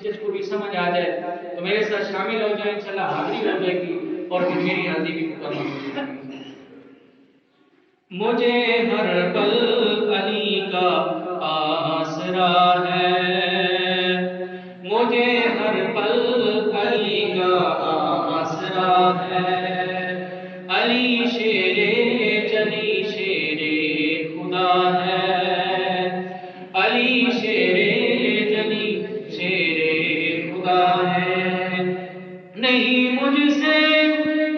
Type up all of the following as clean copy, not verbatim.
جس کو بھی سمجھ آ جائے تو میرے ساتھ شامل ہو جائے، انشاءاللہ حاضری ہو جائے گی اور پھر میری حاضری بھی مکمل ہو جائے گی۔ مجھے ہر پل علی کا آسرا ہے، مجھے ہر پل علی کا آسرا ہے، علی شیر جلی شیر خدا ہے، علی شیر جلی شیر خدا ہے، نہیں مجھ سے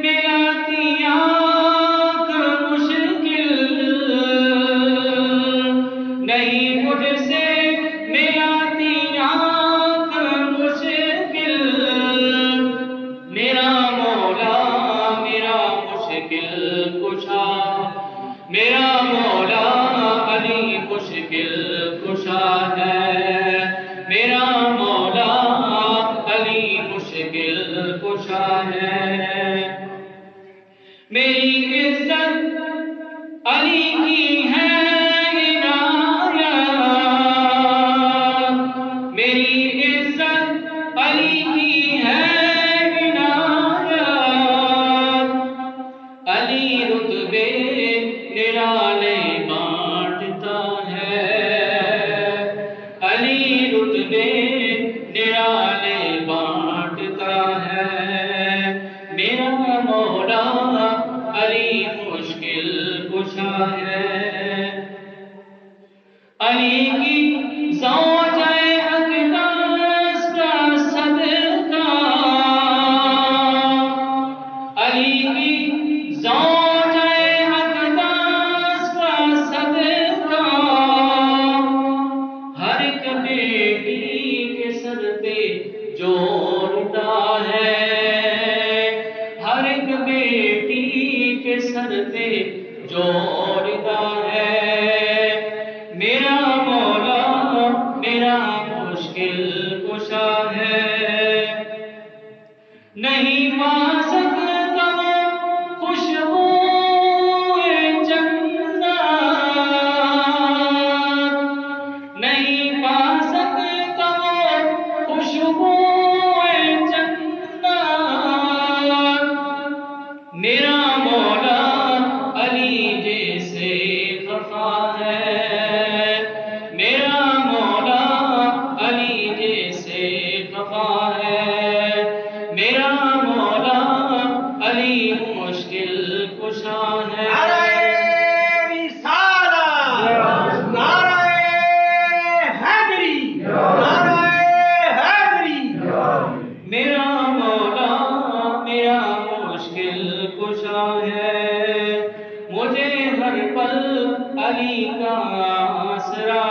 ملاتی آنکھ مشکل، نہیں مجھ سے ملاتی آنکھ مشکل، میرا مولا میرا مشکل کشا، میرا مولا علی مشکل کشا ہے، میرا مولا علی مشکل کشا ہے، میری عزت علی کی ہے عنایت، میری عزت علی کی ہے عنایت، علی رتبے نرالے بانٹتا ہے، علی رتبے نرالے بانٹتا ہے، میرا مولا علی مشکل کشا ہے، علی کی زوجہ اقدس کا صدقہ، علی کی زوجہ اقدس کا صدقہ، ہر ایک بیٹی کے سر پہ جوڑتا ہے، ہر ایک بیٹی کے سر پہ جوڑتا ہے، میرا مولا میرا مشکل کشا ہے، نہیں پا سکتا خوشبو جنت، نہیں پا سکتا خوشبو جنت، میرا مولا علی جیسے خفا ہے، میرا مولا علی جیسے خفا ہے، میرا مولا علی مشکل کشا ہے، میرا مولا میرا مشکل کشا ہے، مجھے ہر پل علی کا آسرا